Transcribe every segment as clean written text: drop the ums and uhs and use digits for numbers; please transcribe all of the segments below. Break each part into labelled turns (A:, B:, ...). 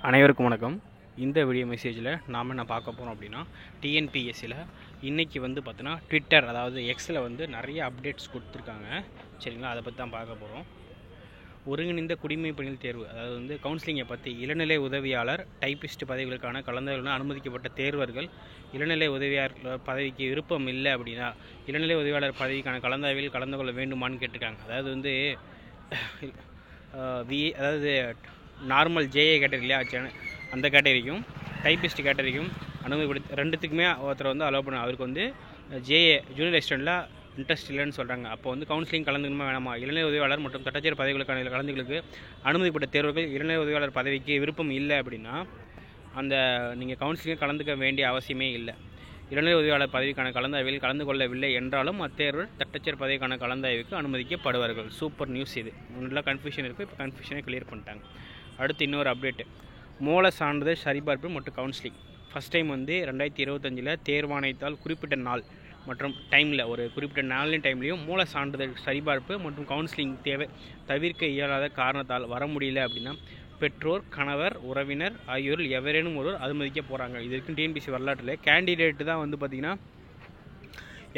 A: அனைவருக்கும் வணக்கம். இந்த வீடியோ மெசேஜில் நாம் என்ன பார்க்க போகிறோம் அப்படின்னா, டிஎன்பிஎஸ்சியில் இன்றைக்கி வந்து பார்த்தோன்னா ட்விட்டர் அதாவது எக்ஸில் வந்து நிறைய அப்டேட்ஸ் கொடுத்துருக்காங்க. சரிங்களா, அதை பற்றி தான் பார்க்க போகிறோம். ஒருங்கிணைந்த குடிமைப் பணிகள் தேர்வு, அதாவது வந்து கவுன்சிலிங்கை பற்றி இளநிலை உதவியாளர் டைப்பிஸ்ட் பதவிகளுக்கான கலந்தாய்வுடன் அனுமதிக்கப்பட்ட தேர்வர்கள் இளநிலை உதவியாளர் பதவிக்கு விருப்பம் இல்லை அப்படின்னா இளநிலை உதவியாளர் பதவிக்கான கலந்தாய்வில் கலந்து கொள்ள வேண்டுமான்னு கேட்டிருக்காங்க. அதாவது வந்து அதாவது நார்மல் ஜேஏ கேட்டகரி இல்லையா, அந்த கேட்டகரிக்கும் டைப்பிஸ்ட் கேட்டகரிக்கும் அனுமதிப்படுத்தி ரெண்டுத்துக்குமே ஒருத்தர் வந்து அலோவ் பண்ண. அவருக்கு வந்து ஜேஏ ஜூனியர் அசிஸ்டண்ட்டில் இன்ட்ரெஸ்ட் இல்லைன்னு சொல்கிறாங்க. அப்போ வந்து கவுன்சிலிங் கலந்துக்கணுமா வேணாமா? இளநிலை உதவியாளர் மற்றும் தட்டச்சேர் பதவிகளுக்கான கலந்துகளுக்கு அனுமதிப்பட்ட தேர்வுகள் இளநிலை உதவியாளர் பதவிக்கு விருப்பம் இல்லை அப்படின்னா அந்த நீங்கள் கவுன்சிலிங்கை கலந்துக்க வேண்டிய அவசியமே இல்லை. இளநிலை உதவியாளர் பதவிக்கான கலந்தாய்வில் கலந்து கொள்ளவில்லை என்றாலும் அத்தேர்வர் தட்டச்சேர் பதவிக்கான கலந்தாய்வுக்கு அனுமதிக்கப்படுவார்கள். சூப்பர் நியூஸ் இது. முன்னெல்லாம் கன்ஃபியூஷன் இருக்குது, இப்போ கன்ஃபியூஷனை கிளியர் பண்ணிட்டாங்க. அடுத்து இன்னொரு அப்டேட்டு, மூல சான்றிதழ் சரிபார்ப்பு மற்றும் கவுன்சிலிங். ஃபஸ்ட் டைம் வந்து 2025 தேர்வாணையத்தால் குறிப்பிட்ட நாள் மற்றும் டைமில் ஒரு குறிப்பிட்ட நாளின் டைம்லேயும் மூல சான்றிதழ் சரிபார்ப்பு மற்றும் கவுன்சிலிங் தேவை தவிர்க்க இயலாத காரணத்தால் வர முடியல அப்படின்னா பெற்றோர், கணவர், உறவினர் ஆகியோரில் எவரேனும் ஒருவர் அனுமதிக்க போகிறாங்க. இது வரைக்கும் டிஎன்பிஎஸ்சி வரலாற்றில் கேண்டிடேட்டு தான் வந்து பார்த்திங்கன்னா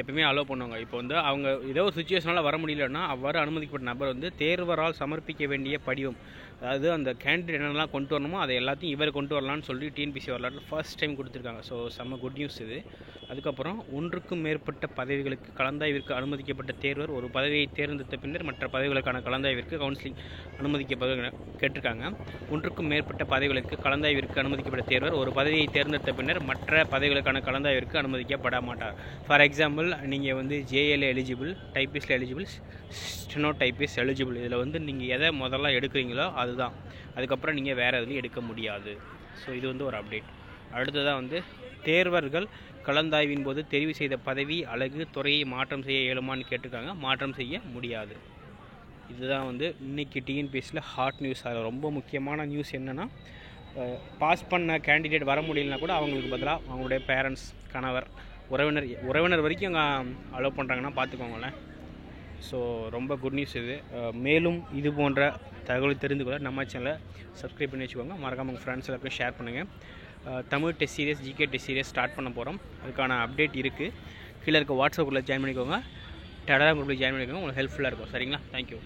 A: எப்பவுமே அலோவ் பண்ணுவாங்க. இப்போ வந்து அவங்க ஏதோ ஒரு சுச்சுவேஷனால் வர முடியலன்னா அவ்வாறு அனுமதிக்கப்பட்ட நபர் வந்து தேர்வரால் சமர்ப்பிக்க வேண்டிய படிவம், அதாவது அந்த கேண்டிடேட் என்னென்னலாம் கொண்டு வரணுமோ அதை எல்லாத்தையும் இவர் கொண்டு வரலான்னு சொல்லி டிஎன்பிஎஸ்சி வரலாற்றில் ஃபர்ஸ்ட் டைம் கொடுத்துருக்காங்க. ஸோ செம்ம குட் நியூஸ் இது. அதுக்கப்புறம் ஒன்றுக்கும் மேற்பட்ட பதவிகளுக்கு கலந்தாய்விற்கு அனுமதிக்கப்பட்ட தேர்வர் ஒரு பதவியை தேர்ந்தெடுத்த பின்னர் மற்ற பதவிகளுக்கான கலந்தாய்விற்கு கவுன்சிலிங் அனுமதிக்கப்பட கேட்டிருக்காங்க. ஒன்றுக்கும் மேற்பட்ட பதவிகளுக்கு கலந்தாய்விற்கு அனுமதிக்கப்பட்ட தேர்வர் ஒரு பதவியை தேர்ந்தெடுத்த பின்னர் மற்ற பதவிகளுக்கான கலந்தாய்விற்கு அனுமதிக்கப்பட மாட்டார். ஃபார் எக்ஸாம்பிள், நீங்கள் வந்து ஜேஏல எலிஜிபிள், டைப்பிஸ்டில் எலிஜிபிள், ஸ்டெனோ டைப்பிஸ்ட் எலிஜிபிள். இதில் வந்து நீங்கள் எதை முதல்ல எடுக்கிறீங்களோ அதுதான், அதுக்கப்புறம் நீங்கள் வேறு எதுலையும் எடுக்க முடியாது. ஸோ இது வந்து ஒரு அப்டேட். அடுத்ததாக வந்து தேர்வர்கள் கலந்தாய்வின் போது தெரிவு செய்த பதவி, அலகு, துறையை மாற்றம் செய்ய இயலுமான்னு கேட்டிருக்காங்க. மாற்றம் செய்ய முடியாது. இதுதான் வந்து இன்றைக்கி டிஎன்பிஎஸ்சியில் ஹாட் நியூஸ். அதில் ரொம்ப முக்கியமான நியூஸ் என்னென்னா, பாஸ் பண்ண கேண்டிடேட் வர முடியலனா கூட அவங்களுக்கு பதிலாக அவங்களுடைய பேரண்ட்ஸ், கணவர், உறவினர் வரைக்கும் அங்கே அலோவ் பண்ணுறாங்கன்னா பார்த்துக்கோங்களேன். ஸோ ரொம்ப குட் நியூஸ் இது. மேலும் இது போன்ற தகவல் தெரிந்து கொள்ள நம்ம சேனலை சப்ஸ்கிரைப் பண்ணி வச்சுக்கோங்க. மறக்காமல் உங்கள் ஃப்ரெண்ட்ஸ் எல்லாருக்கும் ஷேர் பண்ணுங்கள். Tamil test serious, GK test serious start பண்ண போகிறோம். அதுக்கான அப்டேட் இருக்குது. கீழே இருக்க வாட்ஸ்அப் குரூப்பில் ஜாயின் பண்ணிக்கோங்க, டெலகிராம் குரூப்பில் ஜாயின் பண்ணிக்கோங்க. உங்களுக்கு ஹெல்ப்ஃபுல்லாக இருக்கும். சரிங்களா? தேங்க்யூ.